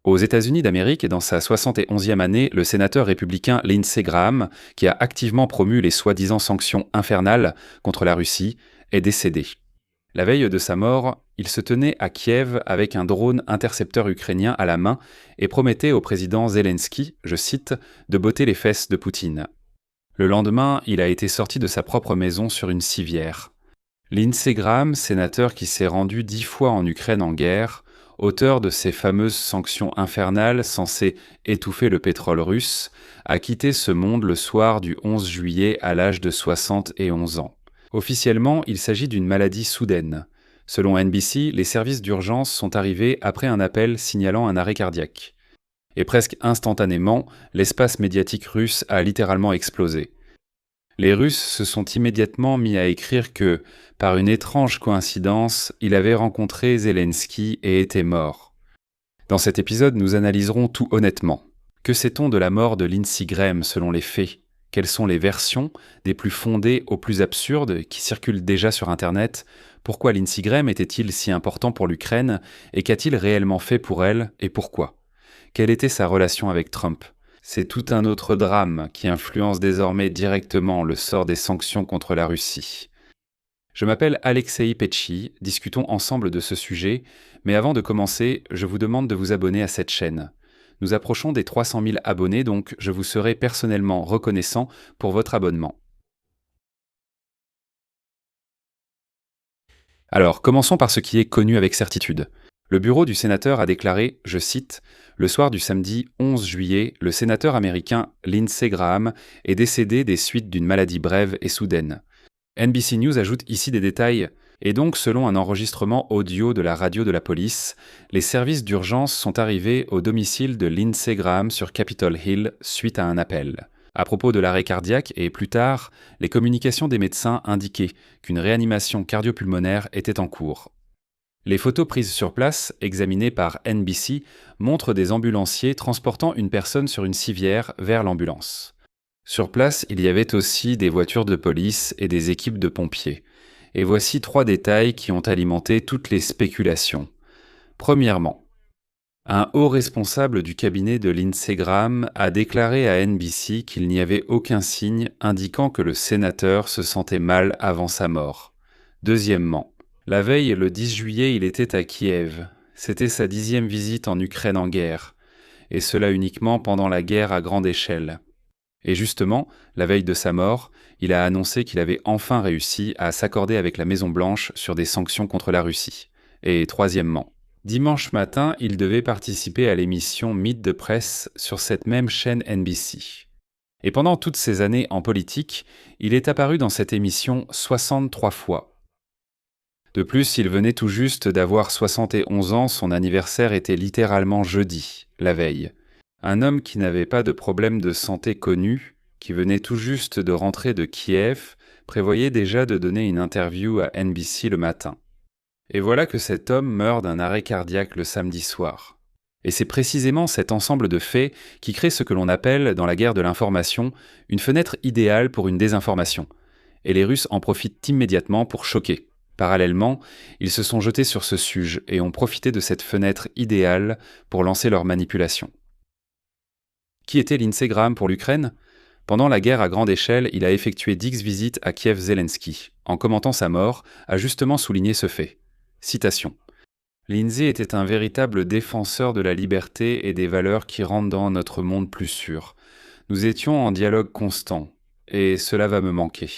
Aux États-Unis d'Amérique et dans sa 71e année, le sénateur républicain Lindsey Graham, qui a activement promu les soi-disant sanctions infernales contre la Russie, est décédé. La veille de sa mort, il se tenait à Kiev avec un drone intercepteur ukrainien à la main et promettait au président Zelensky, je cite, de botter les fesses de Poutine. Le lendemain, il a été sorti de sa propre maison sur une civière. Lindsey Graham, sénateur qui s'est rendu 10 fois en Ukraine en guerre, auteur de ces fameuses sanctions infernales censées étouffer le pétrole russe, a quitté ce monde le soir du 11 juillet à l'âge de 71 ans. Officiellement, il s'agit d'une maladie soudaine. Selon NBC, les services d'urgence sont arrivés après un appel signalant un arrêt cardiaque. Et presque instantanément, l'espace médiatique russe a littéralement explosé. Les Russes se sont immédiatement mis à écrire que, par une étrange coïncidence, il avait rencontré Zelensky et était mort. Dans cet épisode, nous analyserons tout honnêtement. Que sait-on de la mort de Lindsey Graham selon les faits ? Quelles sont les versions, des plus fondées aux plus absurdes, qui circulent déjà sur Internet ? Pourquoi Lindsey Graham était-il si important pour l'Ukraine et qu'a-t-il réellement fait pour elle et pourquoi ? Quelle était sa relation avec Trump ? C'est tout un autre drame qui influence désormais directement le sort des sanctions contre la Russie. Je m'appelle Alexei Petchi, discutons ensemble de ce sujet, mais avant de commencer, je vous demande de vous abonner à cette chaîne. Nous approchons des 300 000 abonnés, donc je vous serai personnellement reconnaissant pour votre abonnement. Alors, commençons par ce qui est connu avec certitude. Le bureau du sénateur a déclaré, je cite, « Le soir du samedi 11 juillet, le sénateur américain Lindsey Graham est décédé des suites d'une maladie brève et soudaine. » NBC News ajoute ici des détails. Et donc, selon un enregistrement audio de la radio de la police, les services d'urgence sont arrivés au domicile de Lindsey Graham sur Capitol Hill suite à un appel. À propos de l'arrêt cardiaque et plus tard, les communications des médecins indiquaient qu'une réanimation cardio-pulmonaire était en cours. Les photos prises sur place, examinées par NBC, montrent des ambulanciers transportant une personne sur une civière vers l'ambulance. Sur place, il y avait aussi des voitures de police et des équipes de pompiers. Et voici 3 détails qui ont alimenté toutes les spéculations. Premièrement, un haut responsable du cabinet de Lindsey Graham a déclaré à NBC qu'il n'y avait aucun signe indiquant que le sénateur se sentait mal avant sa mort. Deuxièmement, la veille, le 10 juillet, il était à Kiev. C'était sa 10e visite en Ukraine en guerre, et cela uniquement pendant la guerre à grande échelle. Et justement, la veille de sa mort, il a annoncé qu'il avait enfin réussi à s'accorder avec la Maison-Blanche sur des sanctions contre la Russie. Et troisièmement, dimanche matin, il devait participer à l'émission Meet the Press sur cette même chaîne NBC. Et pendant toutes ces années en politique, il est apparu dans cette émission 63 fois. De plus, il venait tout juste d'avoir 71 ans, son anniversaire était littéralement jeudi, la veille. Un homme qui n'avait pas de problème de santé connu, qui venait tout juste de rentrer de Kiev, prévoyait déjà de donner une interview à NBC le matin. Et voilà que cet homme meurt d'un arrêt cardiaque le samedi soir. Et c'est précisément cet ensemble de faits qui crée ce que l'on appelle, dans la guerre de l'information, une fenêtre idéale pour une désinformation. Et les Russes en profitent immédiatement pour choquer. Parallèlement, ils se sont jetés sur ce sujet et ont profité de cette fenêtre idéale pour lancer leur manipulation. Qui était Lindsey Graham pour l'Ukraine ? Pendant la guerre à grande échelle, il a effectué 10 visites à Kiev Zelensky. En commentant sa mort, a justement souligné ce fait. Citation. « Lindsey était un véritable défenseur de la liberté et des valeurs qui rendent notre monde plus sûr. Nous étions en dialogue constant, et cela va me manquer. »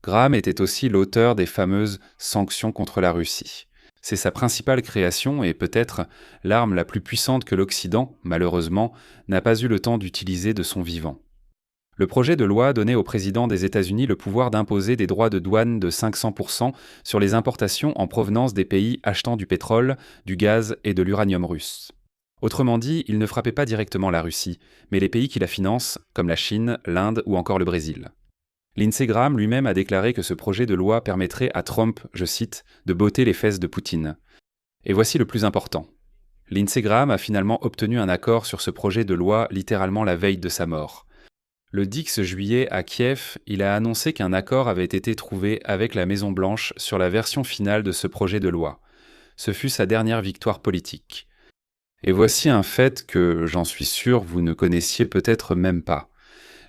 Graham était aussi l'auteur des fameuses sanctions contre la Russie. C'est sa principale création et peut-être l'arme la plus puissante que l'Occident, malheureusement, n'a pas eu le temps d'utiliser de son vivant. Le projet de loi donnait au président des États-Unis le pouvoir d'imposer des droits de douane de 500% sur les importations en provenance des pays achetant du pétrole, du gaz et de l'uranium russe. Autrement dit, il ne frappait pas directement la Russie, mais les pays qui la financent, comme la Chine, l'Inde ou encore le Brésil. Lindsey Graham lui-même a déclaré que ce projet de loi permettrait à Trump, je cite, de botter les fesses de Poutine. Et voici le plus important. Lindsey Graham a finalement obtenu un accord sur ce projet de loi littéralement la veille de sa mort. Le 10 juillet, à Kiev, il a annoncé qu'un accord avait été trouvé avec la Maison-Blanche sur la version finale de ce projet de loi. Ce fut sa dernière victoire politique. Et voici un fait que, j'en suis sûr, vous ne connaissiez peut-être même pas.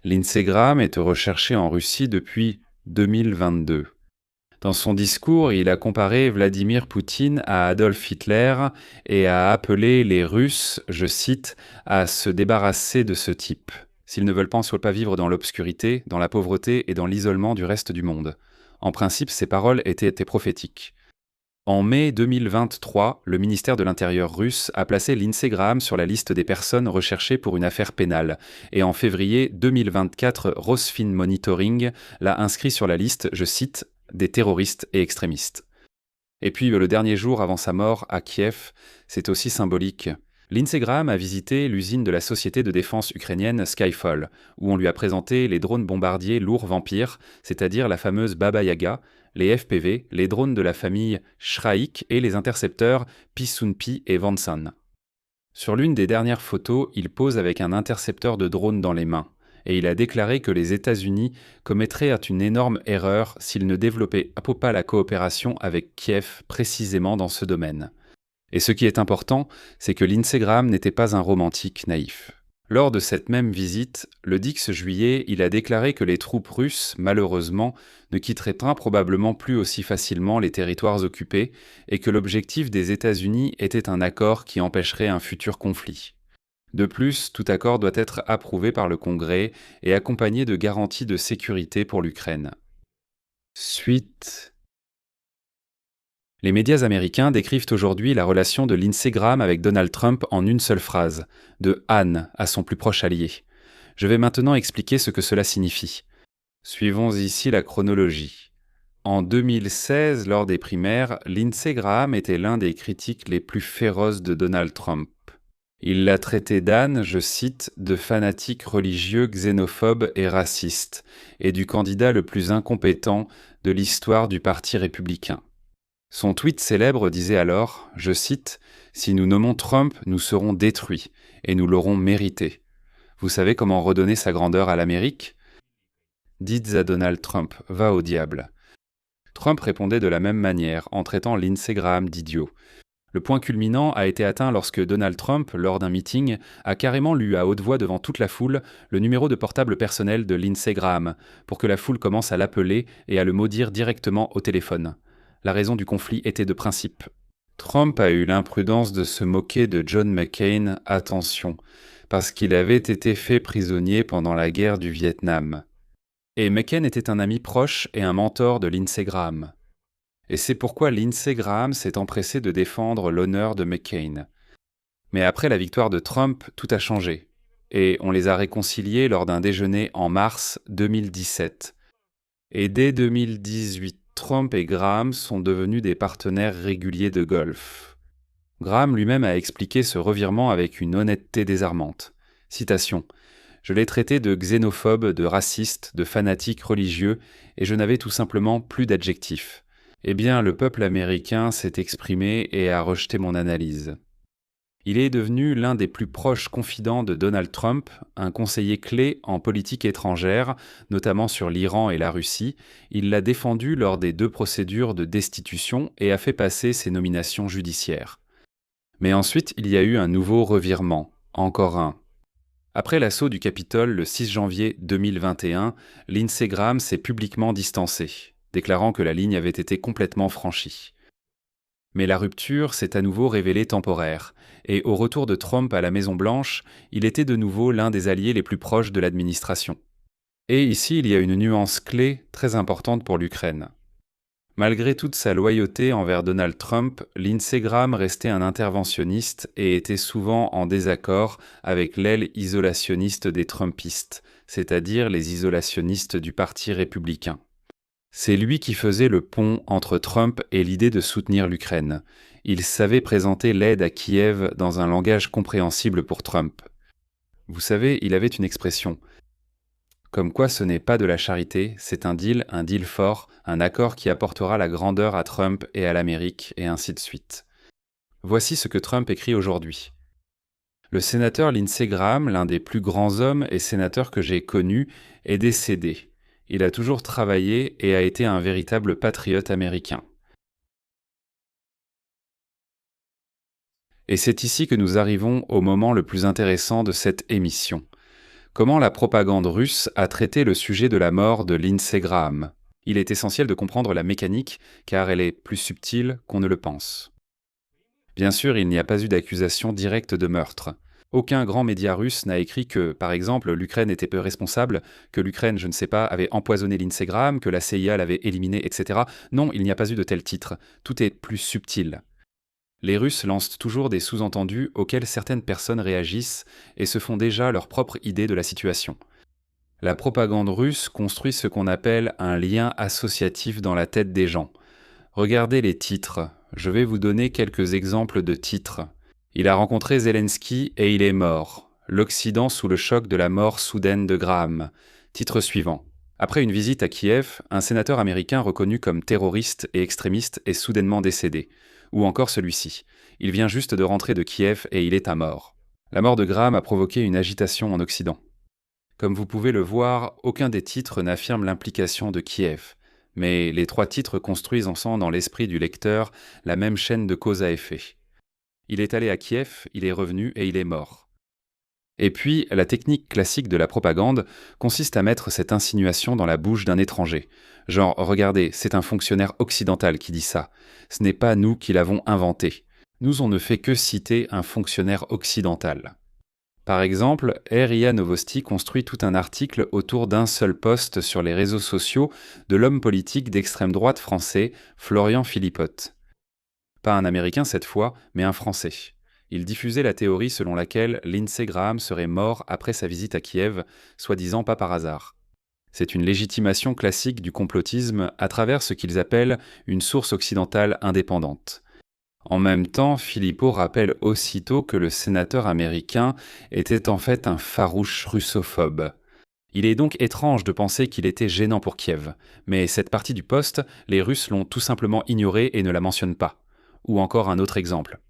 Lindsey Graham est recherché en Russie depuis 2022. Dans son discours, il a comparé Vladimir Poutine à Adolf Hitler et a appelé les Russes, je cite, à se débarrasser de ce type, s'ils ne veulent pas vivre dans l'obscurité, dans la pauvreté et dans l'isolement du reste du monde. En principe, ces paroles étaient prophétiques. En mai 2023, le ministère de l'Intérieur russe a placé Lindsey Graham sur la liste des personnes recherchées pour une affaire pénale. Et en février 2024, Rosfin Monitoring l'a inscrit sur la liste, je cite, des terroristes et extrémistes. Et puis le dernier jour avant sa mort à Kiev, c'est aussi symbolique. Lindsey Graham a visité l'usine de la société de défense ukrainienne Skyfall, où on lui a présenté les drones bombardiers lourds Vampire, c'est-à-dire la fameuse Baba Yaga, les FPV, les drones de la famille Shrike et les intercepteurs Pisunpi et Vansan. Sur l'une des dernières photos, il pose avec un intercepteur de drone dans les mains, et il a déclaré que les États-Unis commettraient une énorme erreur s'ils ne développaient pas la coopération avec Kiev précisément dans ce domaine. Et ce qui est important, c'est que Lindsey Graham n'était pas un romantique naïf. Lors de cette même visite, le 10 juillet, il a déclaré que les troupes russes, malheureusement, ne quitteraient probablement plus aussi facilement les territoires occupés et que l'objectif des États-Unis était un accord qui empêcherait un futur conflit. De plus, tout accord doit être approuvé par le Congrès et accompagné de garanties de sécurité pour l'Ukraine. Suite. Les médias américains décrivent aujourd'hui la relation de Lindsey Graham avec Donald Trump en une seule phrase, de Anne à son plus proche allié. Je vais maintenant expliquer ce que cela signifie. Suivons ici la chronologie. En 2016, lors des primaires, Lindsey Graham était l'un des critiques les plus féroces de Donald Trump. Il l'a traité d'Anne, je cite, de fanatique religieux, xénophobe et raciste, et du candidat le plus incompétent de l'histoire du Parti républicain. Son tweet célèbre disait alors, je cite, « Si nous nommons Trump, nous serons détruits, et nous l'aurons mérité. Vous savez comment redonner sa grandeur à l'Amérique ? Dites à Donald Trump, va au diable. » Trump répondait de la même manière, en traitant Lindsey Graham d'idiot. Le point culminant a été atteint lorsque Donald Trump, lors d'un meeting, a carrément lu à haute voix devant toute la foule le numéro de portable personnel de Lindsey Graham, pour que la foule commence à l'appeler et à le maudire directement au téléphone. La raison du conflit était de principe. Trump a eu l'imprudence de se moquer de John McCain, attention, parce qu'il avait été fait prisonnier pendant la guerre du Vietnam. Et McCain était un ami proche et un mentor de Lindsey Graham. Et c'est pourquoi Lindsey Graham s'est empressé de défendre l'honneur de McCain. Mais après la victoire de Trump, tout a changé. Et on les a réconciliés lors d'un déjeuner en mars 2017. Et dès 2018, Trump et Graham sont devenus des partenaires réguliers de golf. Graham lui-même a expliqué ce revirement avec une honnêteté désarmante. Citation. « Je l'ai traité de xénophobe, de raciste, de fanatique religieux, et je n'avais tout simplement plus d'adjectifs. Eh bien, le peuple américain s'est exprimé et a rejeté mon analyse. » Il est devenu l'un des plus proches confidents de Donald Trump, un conseiller clé en politique étrangère, notamment sur l'Iran et la Russie. Il l'a défendu lors des 2 procédures de destitution et a fait passer ses nominations judiciaires. Mais ensuite, il y a eu un nouveau revirement, encore un. Après l'assaut du Capitole le 6 janvier 2021, Lindsey Graham s'est publiquement distancé, déclarant que la ligne avait été complètement franchie. Mais la rupture s'est à nouveau révélée temporaire, et au retour de Trump à la Maison-Blanche, il était de nouveau l'un des alliés les plus proches de l'administration. Et ici, il y a une nuance clé très importante pour l'Ukraine. Malgré toute sa loyauté envers Donald Trump, Lindsey Graham restait un interventionniste et était souvent en désaccord avec l'aile isolationniste des Trumpistes, c'est-à-dire les isolationnistes du Parti républicain. C'est lui qui faisait le pont entre Trump et l'idée de soutenir l'Ukraine. Il savait présenter l'aide à Kiev dans un langage compréhensible pour Trump. Vous savez, il avait une expression. Comme quoi ce n'est pas de la charité, c'est un deal fort, un accord qui apportera la grandeur à Trump et à l'Amérique, et ainsi de suite. Voici ce que Trump écrit aujourd'hui. Le sénateur Lindsey Graham, l'un des plus grands hommes et sénateurs que j'ai connus, est décédé. Il a toujours travaillé et a été un véritable patriote américain. Et c'est ici que nous arrivons au moment le plus intéressant de cette émission. Comment la propagande russe a traité le sujet de la mort de Lindsey Graham? Il est essentiel de comprendre la mécanique, car elle est plus subtile qu'on ne le pense. Bien sûr, il n'y a pas eu d'accusation directe de meurtre. Aucun grand média russe n'a écrit que, par exemple, l'Ukraine était peu responsable, que l'Ukraine, je ne sais pas, avait empoisonné Lindsey Graham, que la CIA l'avait éliminé, etc. Non, il n'y a pas eu de tel titre. Tout est plus subtil. Les Russes lancent toujours des sous-entendus auxquels certaines personnes réagissent et se font déjà leur propre idée de la situation. La propagande russe construit ce qu'on appelle un lien associatif dans la tête des gens. Regardez les titres. Je vais vous donner quelques exemples de titres. Il a rencontré Zelensky et il est mort. L'Occident sous le choc de la mort soudaine de Graham. Titre suivant. Après une visite à Kiev, un sénateur américain reconnu comme terroriste et extrémiste est soudainement décédé. Ou encore celui-ci. Il vient juste de rentrer de Kiev et il est à mort. La mort de Graham a provoqué une agitation en Occident. Comme vous pouvez le voir, aucun des titres n'affirme l'implication de Kiev. Mais les trois titres construisent ensemble dans l'esprit du lecteur la même chaîne de cause à effet. Il est allé à Kiev, il est revenu et il est mort. Et puis, la technique classique de la propagande consiste à mettre cette insinuation dans la bouche d'un étranger. Genre, regardez, c'est un fonctionnaire occidental qui dit ça. Ce n'est pas nous qui l'avons inventé. Nous, on ne fait que citer un fonctionnaire occidental. Par exemple, RIA Novosti construit tout un article autour d'un seul post sur les réseaux sociaux de l'homme politique d'extrême droite français, Florian Philippot. Pas un Américain cette fois, mais un Français. Il diffusait la théorie selon laquelle Lindsey Graham serait mort après sa visite à Kiev, soi-disant pas par hasard. C'est une légitimation classique du complotisme à travers ce qu'ils appellent une source occidentale indépendante. En même temps, Philippot rappelle aussitôt que le sénateur américain était en fait un farouche russophobe. Il est donc étrange de penser qu'il était gênant pour Kiev, mais cette partie du poste, les Russes l'ont tout simplement ignorée et ne la mentionnent pas. Ou encore un autre exemple.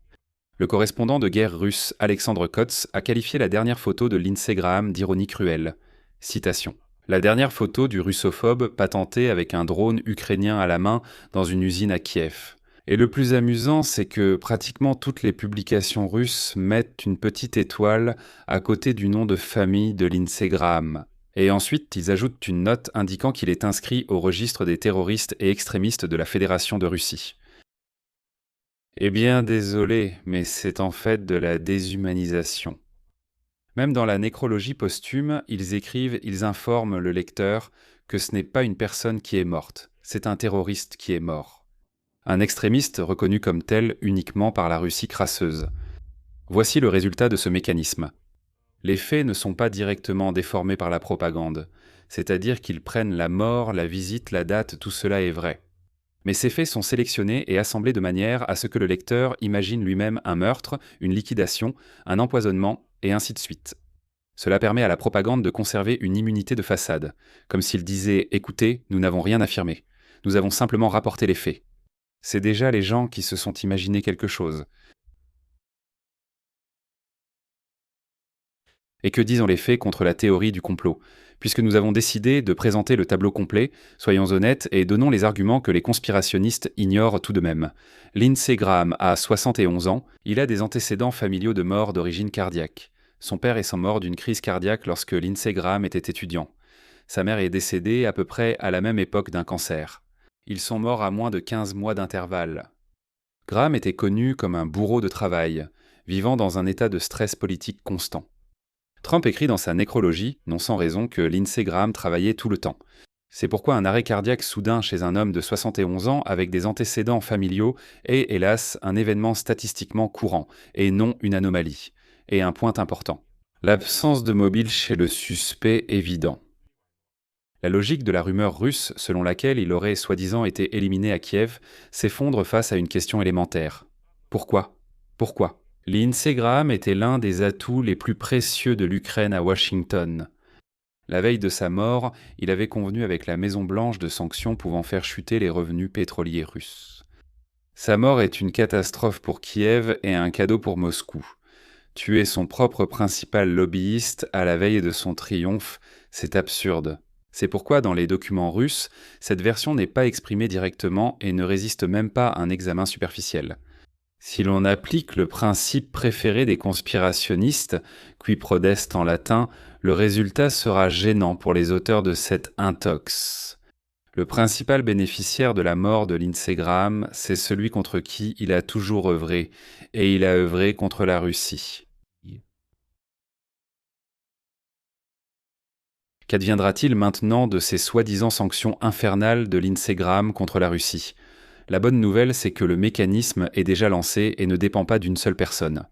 Le correspondant de guerre russe Alexandre Kotz a qualifié la dernière photo de Lindsey Graham d'ironie cruelle. Citation. La dernière photo du russophobe patenté avec un drone ukrainien à la main dans une usine à Kiev. Et le plus amusant, c'est que pratiquement toutes les publications russes mettent une petite étoile à côté du nom de famille de Lindsey Graham. Et ensuite, ils ajoutent une note indiquant qu'il est inscrit au registre des terroristes et extrémistes de la Fédération de Russie. Eh bien, désolé, mais c'est en fait de la déshumanisation. Même dans la nécrologie posthume, ils informent le lecteur que ce n'est pas une personne qui est morte, c'est un terroriste qui est mort. Un extrémiste reconnu comme tel uniquement par la Russie crasseuse. Voici le résultat de ce mécanisme. Les faits ne sont pas directement déformés par la propagande, c'est-à-dire qu'ils prennent la mort, la visite, la date, tout cela est vrai. Mais ces faits sont sélectionnés et assemblés de manière à ce que le lecteur imagine lui-même un meurtre, une liquidation, un empoisonnement, et ainsi de suite. Cela permet à la propagande de conserver une immunité de façade, comme s'il disait « Écoutez, nous n'avons rien affirmé, nous avons simplement rapporté les faits ». C'est déjà les gens qui se sont imaginés quelque chose. Et que disent les faits contre la théorie du complot? Puisque nous avons décidé de présenter le tableau complet, soyons honnêtes et donnons les arguments que les conspirationnistes ignorent tout de même. Lindsey Graham a 71 ans, il a des antécédents familiaux de mort d'origine cardiaque. Son père est mort d'une crise cardiaque lorsque Lindsey Graham était étudiant. Sa mère est décédée à peu près à la même époque d'un cancer. Ils sont morts à moins de 15 mois d'intervalle. Graham était connu comme un bourreau de travail, vivant dans un état de stress politique constant. Trump écrit dans sa nécrologie, non sans raison, que Lindsey Graham travaillait tout le temps. C'est pourquoi un arrêt cardiaque soudain chez un homme de 71 ans avec des antécédents familiaux est, hélas, un événement statistiquement courant, et non une anomalie. Et un point important. L'absence de mobile chez le suspect évident. La logique de la rumeur russe, selon laquelle il aurait soi-disant été éliminé à Kiev, s'effondre face à une question élémentaire. Pourquoi? Pourquoi? Lindsey Graham était l'un des atouts les plus précieux de l'Ukraine à Washington. La veille de sa mort, il avait convenu avec la Maison-Blanche de sanctions pouvant faire chuter les revenus pétroliers russes. Sa mort est une catastrophe pour Kiev et un cadeau pour Moscou. Tuer son propre principal lobbyiste à la veille de son triomphe, c'est absurde. C'est pourquoi dans les documents russes, cette version n'est pas exprimée directement et ne résiste même pas à un examen superficiel. Si l'on applique le principe préféré des conspirationnistes, qui prodest en latin, le résultat sera gênant pour les auteurs de cette intox. Le principal bénéficiaire de la mort de Lindsey Graham, c'est celui contre qui il a toujours œuvré, et il a œuvré contre la Russie. Qu'adviendra-t-il maintenant de ces soi-disant sanctions infernales de Lindsey Graham contre la Russie ? La bonne nouvelle, c'est que le mécanisme est déjà lancé et ne dépend pas d'une seule personne.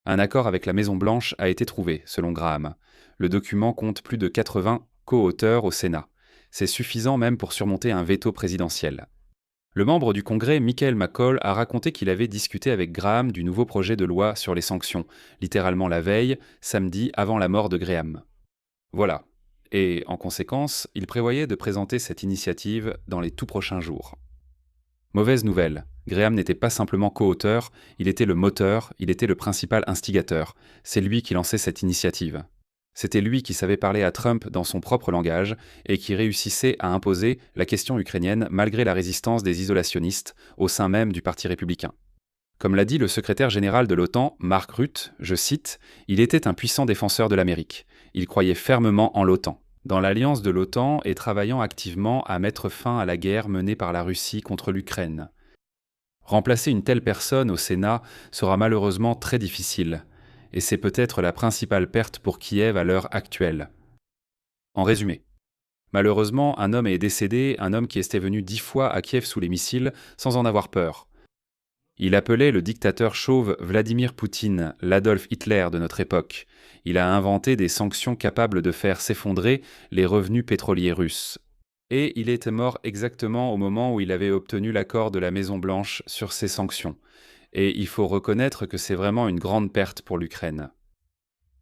Un accord avec la Maison-Blanche a été trouvé, selon Graham. Le document compte plus de 80 co-auteurs au Sénat. C'est suffisant même pour surmonter un veto présidentiel. Le membre du Congrès, Michael McCaul, a raconté qu'il avait discuté avec Graham du nouveau projet de loi sur les sanctions, littéralement la veille, samedi, avant la mort de Graham. Voilà. Et, en conséquence, il prévoyait de présenter cette initiative dans les tout prochains jours. Mauvaise nouvelle, Graham n'était pas simplement co-auteur, il était le moteur, il était le principal instigateur. C'est lui qui lançait cette initiative. C'était lui qui savait parler à Trump dans son propre langage et qui réussissait à imposer la question ukrainienne malgré la résistance des isolationnistes au sein même du Parti républicain. Comme l'a dit le secrétaire général de l'OTAN, Mark Rutte, je cite, « Il était un puissant défenseur de l'Amérique. Il croyait fermement en l'OTAN. Dans l'alliance de l'OTAN et travaillant activement à mettre fin à la guerre menée par la Russie contre l'Ukraine. Remplacer une telle personne au Sénat sera malheureusement très difficile, et c'est peut-être la principale perte pour Kiev à l'heure actuelle. En résumé, malheureusement, un homme est décédé, un homme qui était venu 10 fois à Kiev sous les missiles sans en avoir peur. Il appelait le dictateur chauve Vladimir Poutine l'Adolf Hitler de notre époque. Il a inventé des sanctions capables de faire s'effondrer les revenus pétroliers russes. Et il était mort exactement au moment où il avait obtenu l'accord de la Maison-Blanche sur ces sanctions. Et il faut reconnaître que c'est vraiment une grande perte pour l'Ukraine.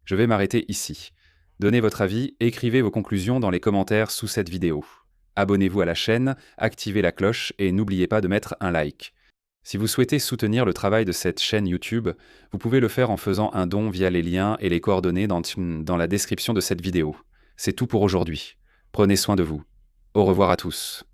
Je vais m'arrêter ici. Donnez votre avis, écrivez vos conclusions dans les commentaires sous cette vidéo. Abonnez-vous à la chaîne, activez la cloche et n'oubliez pas de mettre un like. Si vous souhaitez soutenir le travail de cette chaîne YouTube, vous pouvez le faire en faisant un don via les liens et les coordonnées dans la description de cette vidéo. C'est tout pour aujourd'hui. Prenez soin de vous. Au revoir à tous.